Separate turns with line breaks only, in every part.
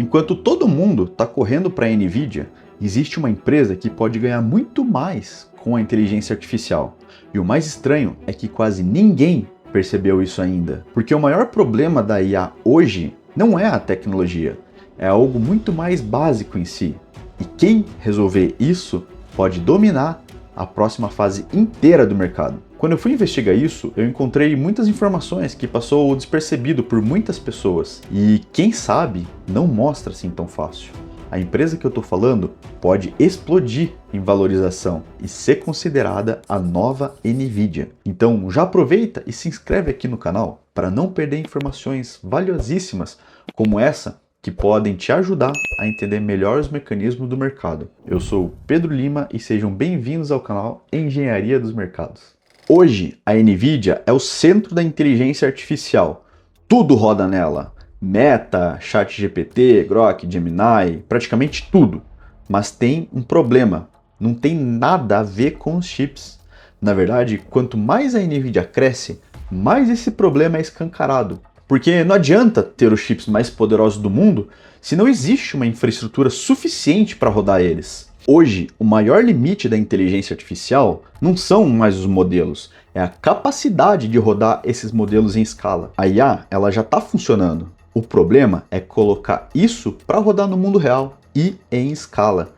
Enquanto todo mundo está correndo para a Nvidia, existe uma empresa que pode ganhar muito mais com a inteligência artificial. E o mais estranho é que quase ninguém percebeu isso ainda. Porque o maior problema da IA hoje não é a tecnologia, é algo muito mais básico em si. E quem resolver isso pode dominar a próxima fase inteira do mercado. Quando eu fui investigar isso, eu encontrei muitas informações que passou despercebido por muitas pessoas. E quem sabe não mostra assim tão fácil. A empresa que eu estou falando pode explodir em valorização e ser considerada a nova Nvidia. Então já aproveita e se inscreve aqui no canal para não perder informações valiosíssimas como essa que podem te ajudar a entender melhor os mecanismos do mercado. Eu sou Pedro Lima e sejam bem-vindos ao canal Engenharia dos Mercados. Hoje a Nvidia é o centro da inteligência artificial. Tudo roda nela. Meta, ChatGPT, Grok, Gemini, praticamente tudo. Mas tem um problema, não tem nada a ver com os chips. Na verdade, quanto mais a Nvidia cresce, mais esse problema é escancarado. Porque não adianta ter os chips mais poderosos do mundo se não existe uma infraestrutura suficiente para rodar eles. Hoje, o maior limite da inteligência artificial não são mais os modelos, é a capacidade de rodar esses modelos em escala. A IA ela já está funcionando. O problema é colocar isso para rodar no mundo real e em escala.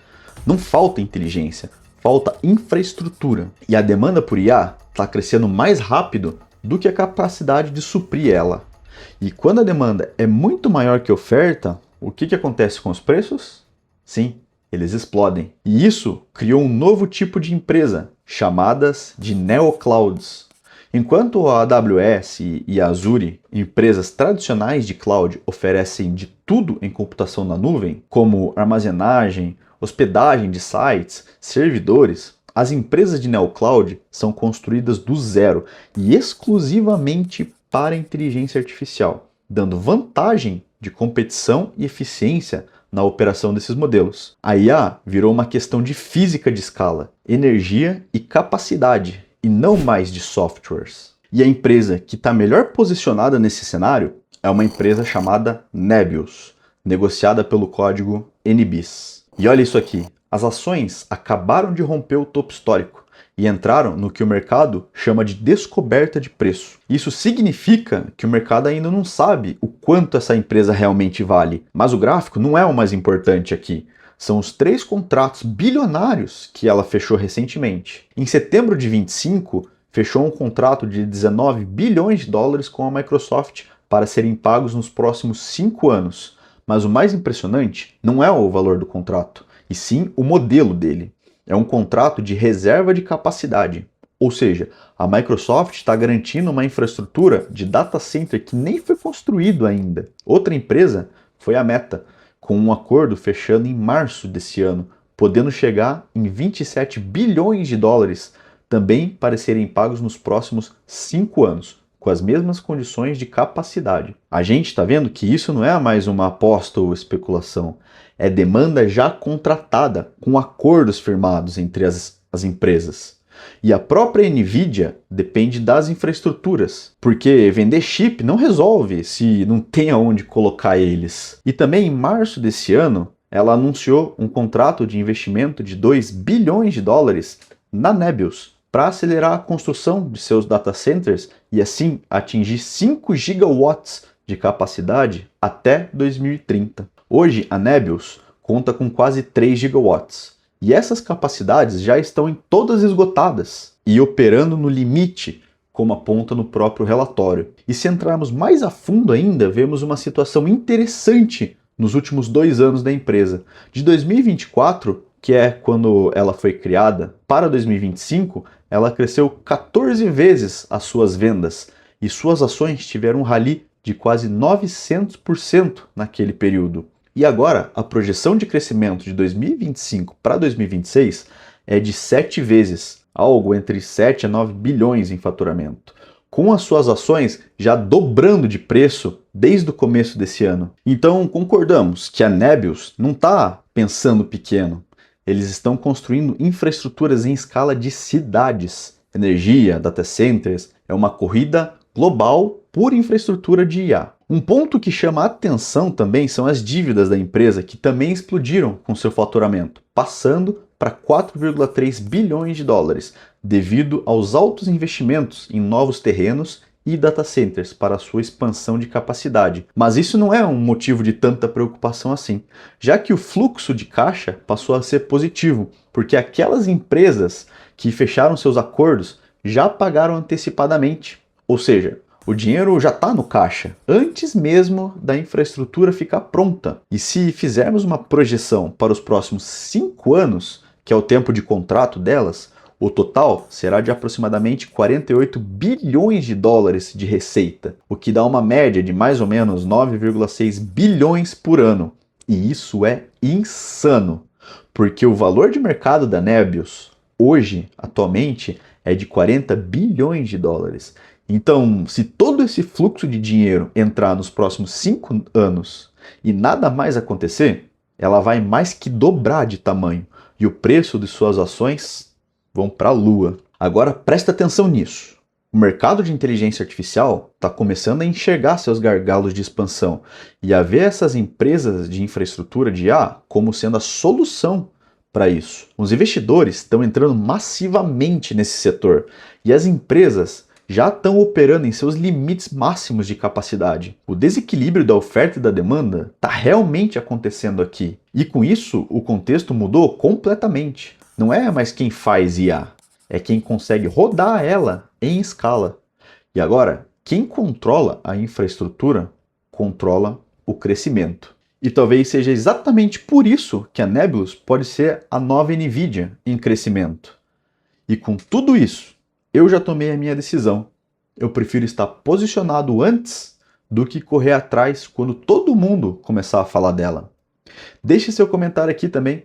Não falta inteligência, falta infraestrutura. E a demanda por IA está crescendo mais rápido do que a capacidade de suprir ela. E quando a demanda é muito maior que a oferta, o que acontece com os preços? Sim, eles explodem. E isso criou um novo tipo de empresa, chamadas de neoclouds. Enquanto a AWS e a Azure, empresas tradicionais de cloud, oferecem de tudo em computação na nuvem, como armazenagem, hospedagem de sites, servidores, as empresas de neocloud são construídas do zero e exclusivamente para a inteligência artificial, dando vantagem de competição e eficiência na operação desses modelos. A IA virou uma questão de física de escala, energia e capacidade, e não mais de softwares. E a empresa que está melhor posicionada nesse cenário é uma empresa chamada Nebius, negociada pelo código NBIS. E olha isso aqui, as ações acabaram de romper o topo histórico e entraram no que o mercado chama de descoberta de preço. Isso significa que o mercado ainda não sabe o quanto essa empresa realmente vale. Mas o gráfico não é o mais importante aqui. São os 3 contratos bilionários que ela fechou recentemente. Em setembro de 25, fechou um contrato de 19 bilhões de dólares com a Microsoft para serem pagos nos próximos 5 anos. Mas o mais impressionante não é o valor do contrato, e sim o modelo dele. É um contrato de reserva de capacidade, ou seja, a Microsoft está garantindo uma infraestrutura de data center que nem foi construído ainda. Outra empresa foi a Meta, com um acordo fechando em março desse ano, podendo chegar em 27 bilhões de dólares, também para serem pagos nos próximos 5 anos, com as mesmas condições de capacidade. A gente está vendo que isso não é mais uma aposta ou especulação, é demanda já contratada, com acordos firmados entre as empresas. E a própria Nvidia depende das infraestruturas, porque vender chip não resolve se não tem aonde colocar eles. E também em março desse ano, ela anunciou um contrato de investimento de 2 bilhões de dólares na Nebius, para acelerar a construção de seus data centers e assim atingir 5 gigawatts de capacidade até 2030. Hoje a Nebius conta com quase 3 gigawatts e essas capacidades já estão em todas esgotadas e operando no limite, como aponta no próprio relatório. E se entrarmos mais a fundo ainda, vemos uma situação interessante nos últimos 2 anos da empresa. De 2024, que é quando ela foi criada, para 2025, ela cresceu 14 vezes as suas vendas e suas ações tiveram um rally de quase 900% naquele período. E agora, a projeção de crescimento de 2025 para 2026 é de 7 vezes, algo entre 7 a 9 bilhões em faturamento, com as suas ações já dobrando de preço desde o começo desse ano. Então, concordamos que a Nebius não está pensando pequeno. Eles estão construindo infraestruturas em escala de cidades. Energia, data centers, é uma corrida global por infraestrutura de IA. Um ponto que chama a atenção também são as dívidas da empresa, que também explodiram com seu faturamento, passando para 4,3 bilhões de dólares, devido aos altos investimentos em novos terrenos e data centers para sua expansão de capacidade. Mas isso não é um motivo de tanta preocupação assim, já que o fluxo de caixa passou a ser positivo, porque aquelas empresas que fecharam seus acordos já pagaram antecipadamente, ou seja, o dinheiro já está no caixa, antes mesmo da infraestrutura ficar pronta. E se fizermos uma projeção para os próximos 5 anos, que é o tempo de contrato delas, o total será de aproximadamente 48 bilhões de dólares de receita, o que dá uma média de mais ou menos 9,6 bilhões por ano. E isso é insano, porque o valor de mercado da Nebius, hoje, atualmente, é de 40 bilhões de dólares. Então, se todo esse fluxo de dinheiro entrar nos próximos 5 anos e nada mais acontecer, ela vai mais que dobrar de tamanho e o preço de suas ações vão para a lua. Agora presta atenção nisso. O mercado de inteligência artificial está começando a enxergar seus gargalos de expansão e a ver essas empresas de infraestrutura de IA como sendo a solução para isso. Os investidores estão entrando massivamente nesse setor e as empresas já estão operando em seus limites máximos de capacidade. O desequilíbrio da oferta e da demanda está realmente acontecendo aqui. E com isso, o contexto mudou completamente. Não é mais quem faz IA, é quem consegue rodar ela em escala. E agora, quem controla a infraestrutura, controla o crescimento. E talvez seja exatamente por isso que a Nebius pode ser a nova Nvidia em crescimento. E com tudo isso, eu já tomei a minha decisão. Eu prefiro estar posicionado antes do que correr atrás quando todo mundo começar a falar dela. Deixe seu comentário aqui também.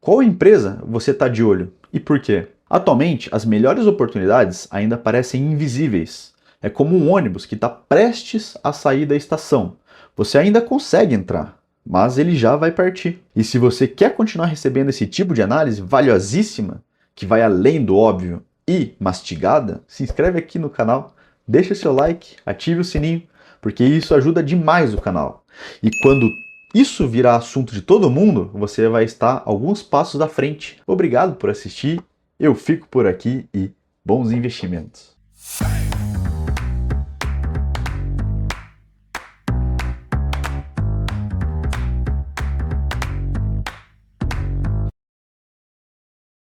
Qual empresa você está de olho e por quê? Atualmente, as melhores oportunidades ainda parecem invisíveis. É como um ônibus que está prestes a sair da estação. Você ainda consegue entrar, mas ele já vai partir. E se você quer continuar recebendo esse tipo de análise valiosíssima, que vai além do óbvio e mastigada, se inscreve aqui no canal, deixa seu like, ative o sininho, porque isso ajuda demais o canal. E quando isso virar assunto de todo mundo, você vai estar alguns passos à frente. Obrigado por assistir, eu fico por aqui e bons investimentos.